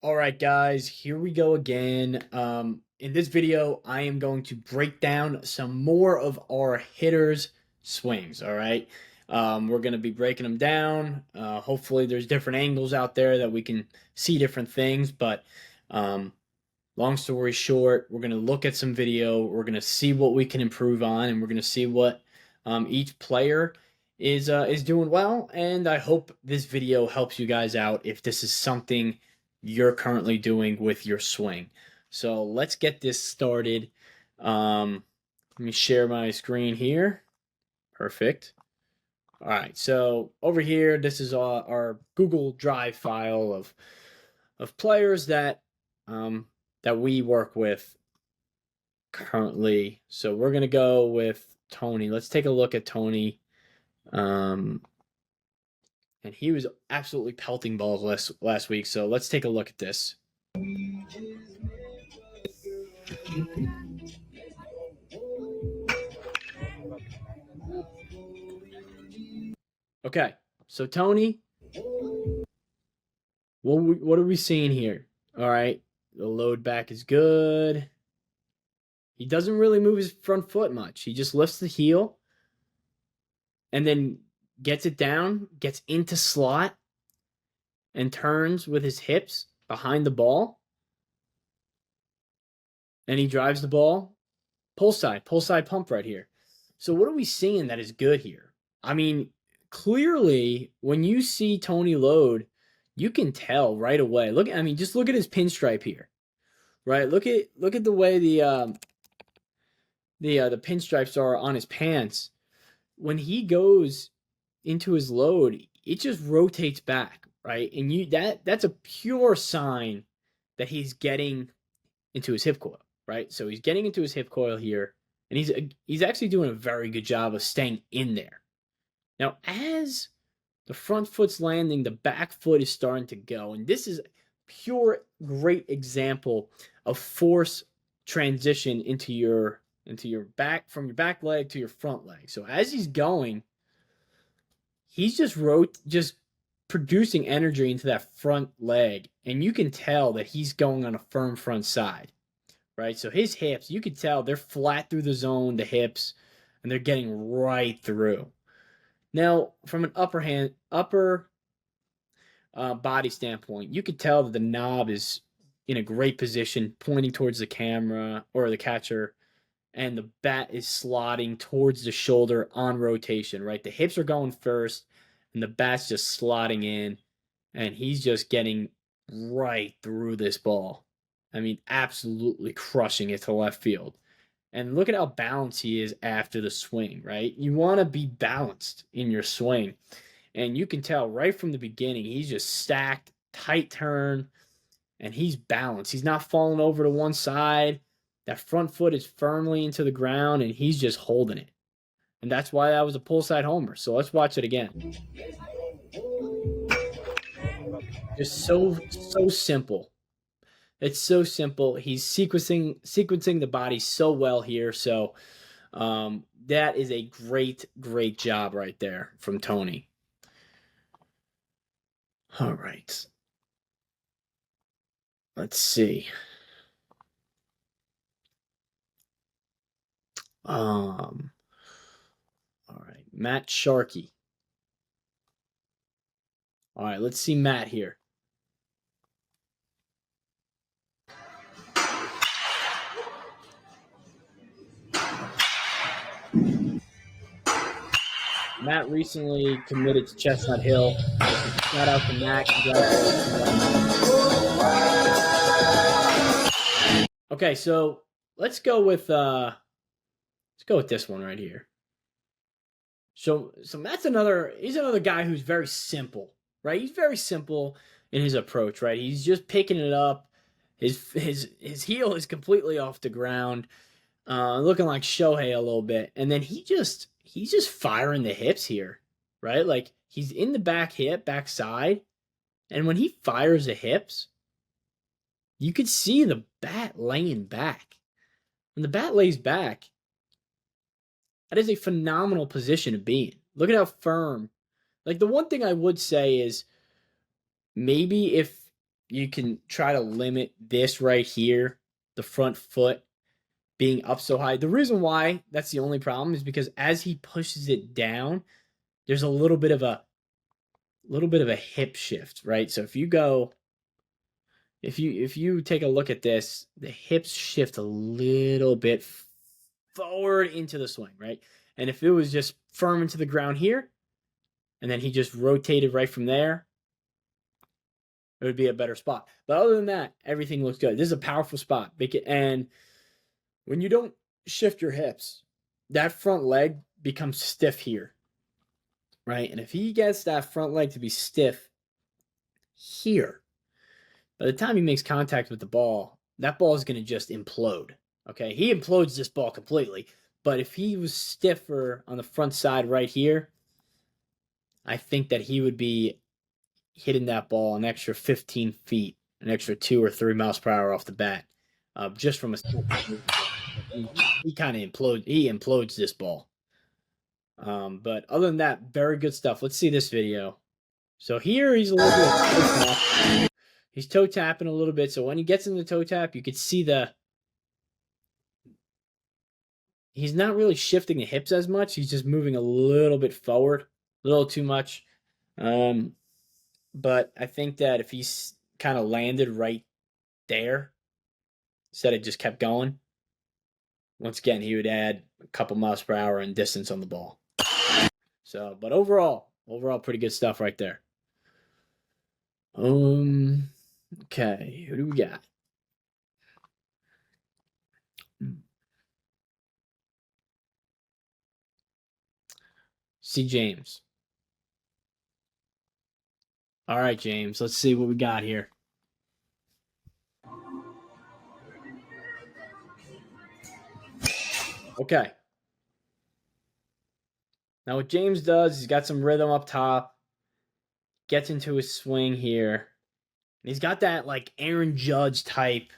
All right, guys, here we go again. In this video, I am going to break down some more of our hitters' swings. All right, we're going to be breaking them down. Hopefully, there's different angles out there that we can see different things. But um, long story short, we're going to look at some video. We're going to see what we can improve on, and we're going to see what each player is doing well. And I hope this video helps you guys out if this is something you're currently doing with your swing. So let's get this started. Let me share my screen here. Perfect. All right, so over here, this is our Google Drive file of players um, that we work with currently. So we're gonna go with Tony. Let's take a look at Tony. Um, and he was absolutely pelting balls last week. So let's take a look at this. Okay, so Tony, what are we seeing here? All right, the load back is good. He doesn't really move his front foot much. He just lifts the heel and then gets it down, gets into slot, and turns with his hips behind the ball. And he drives the ball pull side pump right here. So what are we seeing that is good here? I mean, clearly when you see Tony load, you can tell right away. Just look at his pinstripe here, right? Look at the way the pinstripes are on his pants. When he goes into his load, it just rotates back, right? And that's a pure sign that he's getting into his hip coil, right? So he's getting into his hip coil here, and he's actually doing a very good job of staying in there. Now, as the front foot's landing, the back foot is starting to go, and this is pure great example of force transition into your back, from your back leg to your front leg. So as he's going, he's just producing energy into that front leg, and you can tell that he's going on a firm front side, right? So his hips, you can tell they're flat through the zone, the hips, and they're getting right through. Now, from an upper body standpoint, you could tell that the knob is in a great position, pointing towards the camera or the catcher, and the bat is slotting towards the shoulder on rotation, right? The hips are going first, and the bat's just slotting in, and he's just getting right through this ball. I mean, absolutely crushing it to left field. And look at how balanced he is after the swing, right? You want to be balanced in your swing. And you can tell right from the beginning, he's just stacked, tight turn, and he's balanced. He's not falling over to one side. That front foot is firmly into the ground, and he's just holding it. And that's why that was a pull side homer. So let's watch it again. Just so simple. It's so simple. He's sequencing the body so well here. So that is a great job right there from Tony. All right. Let's see. All right, Matt Sharkey. All right, let's see Matt here. Matt recently committed to Chestnut Hill. Shout out to Matt. Okay, so let's go with this one right here. So Matt's he's another guy who's very simple, right? He's very simple in his approach, right? He's just picking it up. His heel is completely off the ground, looking like Shohei a little bit, and then he's just firing the hips here, right? Like he's in the back side, and when he fires the hips, you could see the bat laying back. When the bat lays back, that is a phenomenal position to be in. Look at how firm. Like the one thing I would say is maybe you can try to limit this right here, the front foot being up so high. The reason why that's the only problem is because as he pushes it down, there's a little bit of a hip shift, right? So if you take a look at this, the hips shift a little bit forward into the swing, right? And if it was just firm into the ground here, and then he just rotated right from there, it would be a better spot. But other than that, everything looks good. This is a powerful spot. And when you don't shift your hips, that front leg becomes stiff here, right? And if he gets that front leg to be stiff here, by the time he makes contact with the ball, that ball is going to just implode. Okay, he implodes this ball completely. But if he was stiffer on the front side right here, I think that he would be hitting that ball an extra 15 feet, an extra 2 or 3 miles per hour off the bat, just from a he kind of implodes. He implodes this ball. But other than that, very good stuff. Let's see this video. So here he's a little bit toe tap. He's toe tapping a little bit. So when he gets in the toe tap, you could see he's not really shifting the hips as much. He's just moving a little bit forward, a little too much. But I think that if he's kind of landed right there, instead of just kept going, once again, he would add a couple miles per hour in distance on the ball. So, but overall, pretty good stuff right there. Okay, who do we got? See James. All right, James. Let's see what we got here. Okay. Now what James does, he's got some rhythm up top, gets into his swing here, and he's got that like Aaron Judge type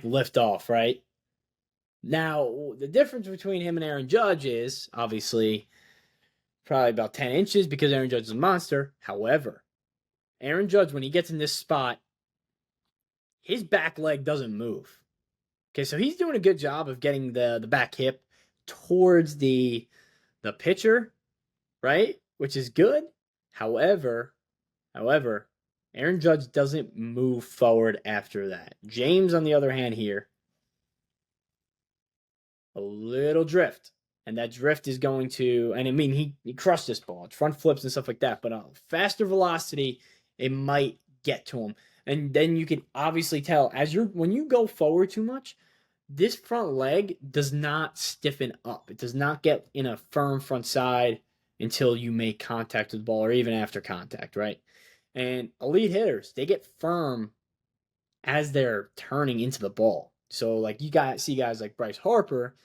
lift off, right? Now the difference between him and Aaron Judge is obviously probably about 10 inches because Aaron Judge is a monster. However, Aaron Judge, when he gets in this spot, his back leg doesn't move. Okay, so he's doing a good job of getting the back hip towards the pitcher, right? Which is good. However, Aaron Judge doesn't move forward after that. James, on the other hand, here, a little drift. And that drift is going to, and I mean, he crushed this ball. It's front flips and stuff like that, but a faster velocity, it might get to him. And then you can obviously tell when you go forward too much, this front leg does not stiffen up. It does not get in a firm front side until you make contact with the ball or even after contact, right? And elite hitters, they get firm as they're turning into the ball. So like see guys like Bryce Harper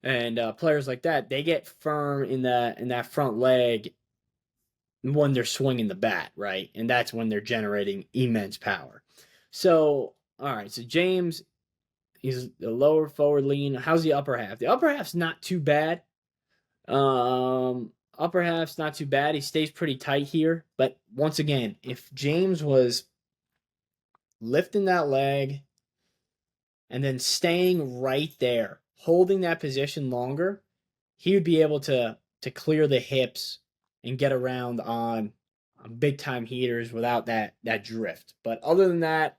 and players like that, they get firm in that front leg when they're swinging the bat, right? And that's when they're generating immense power. So all right, so James, he's the lower forward lean. How's the upper half? The upper half's not too bad. Upper half's not too bad. He stays pretty tight here. But once again, if James was lifting that leg and then staying right there, holding that position longer, he would be able to clear the hips and get around on big time heaters without that drift. But other than that,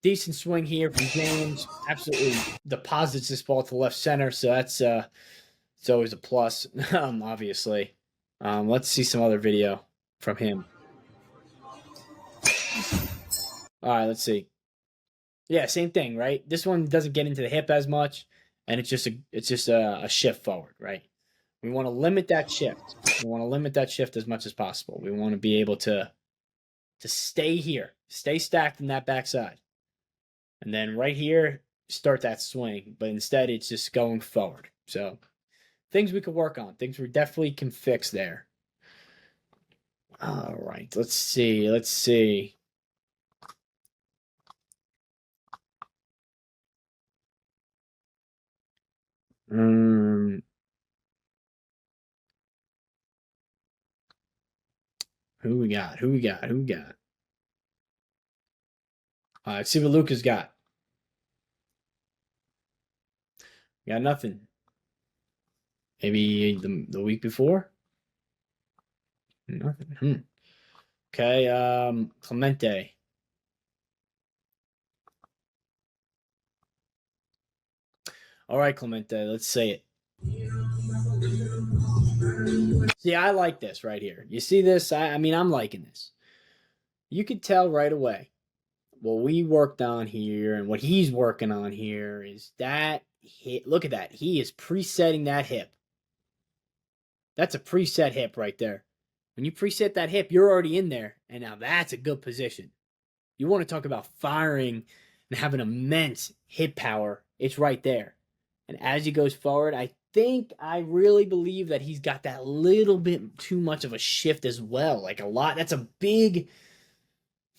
decent swing here from James. Absolutely deposits this ball to left center, so that's it's always a plus, obviously. Let's see some other video from him. All right, let's see. Yeah, same thing, right? This one doesn't get into the hip as much, and it's just a shift forward, right? We want to limit that shift. We want to limit that shift as much as possible. We want to be able to stay here, stay stacked in that backside, and then right here start that swing. But instead, it's just going forward. So things we could work on, things we definitely can fix there. All right, let's see. Um, who we got? Let's see what Luca's got. Got nothing. Maybe the week before? Nothing. Okay, Clemente. All right, Clemente, let's say it. See, I like this right here. You see this? I mean, I'm liking this. You could tell right away what we worked on here and what he's working on here is that hip. Look at that. He is presetting that hip. That's a preset hip right there. When you preset that hip, you're already in there. And now that's a good position. You want to talk about firing and having immense hip power. It's right there. And as he goes forward, I really believe that he's got that little bit too much of a shift as well. Like a lot. That's a big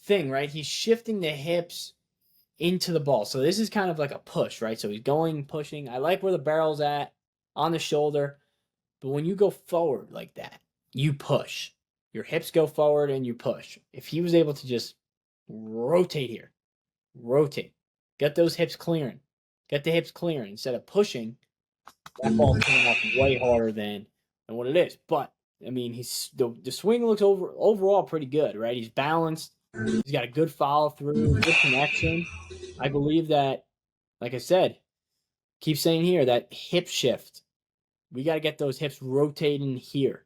thing, right? He's shifting the hips into the ball. So this is kind of like a push, right? So he's going, pushing. I like where the barrel's at on the shoulder. But when you go forward like that, you push. Your hips go forward and you push. If he was able to just rotate here, rotate, get those hips clearing, get the hips clearing instead of pushing, that ball's coming off way harder than what it is. But I mean, the swing looks overall pretty good, right? He's balanced. He's got a good follow through, good connection. I believe that, like I said, keep saying here that hip shift. We got to get those hips rotating here,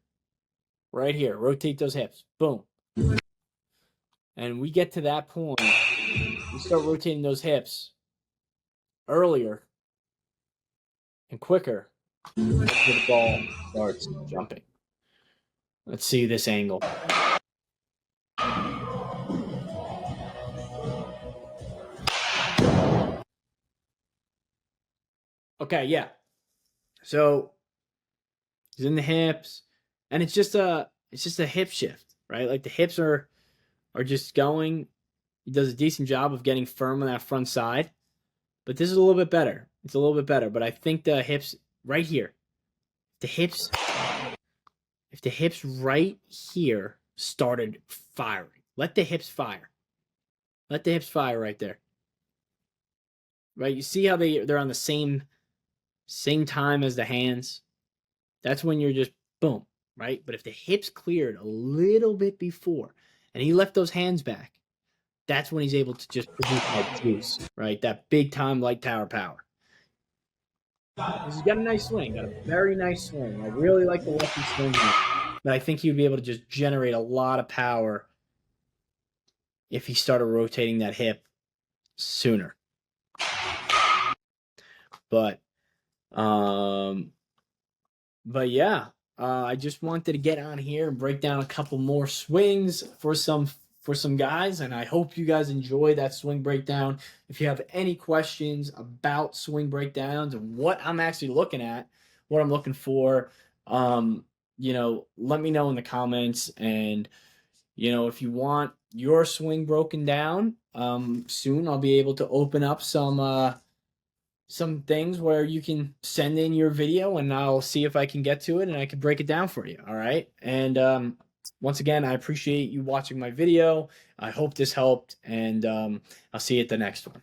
right here. Rotate those hips. Boom. And we get to that point. We start rotating those hips earlier and quicker. That's where the ball starts jumping. Let's see this angle. Okay, yeah. So he's in the hips, and it's just a hip shift, right? Like the hips are just going. He does a decent job of getting firm on that front side, but this is a little bit better. It's a little bit better, but I think the hips right here, the hips, if the hips right here started firing, let the hips fire. Let the hips fire right there. Right? You see how they're on the same time as the hands? That's when you're just boom, right? But if the hips cleared a little bit before and he left those hands back, that's when he's able to just produce that juice, right? That big time light tower power. He's got a nice swing, got a very nice swing. I really like the lefty swing here. But I think he would be able to just generate a lot of power if he started rotating that hip sooner. But yeah, I just wanted to get on here and break down a couple more swings for some guys, and I hope you guys enjoy that swing breakdown. If you have any questions about swing breakdowns and what I'm actually looking at, what I'm looking for, let me know in the comments. And if you want your swing broken down, soon I'll be able to open up some things where you can send in your video and I'll see if I can get to it and I can break it down for you. All right. And once again, I appreciate you watching my video. I hope this helped, and I'll see you at the next one.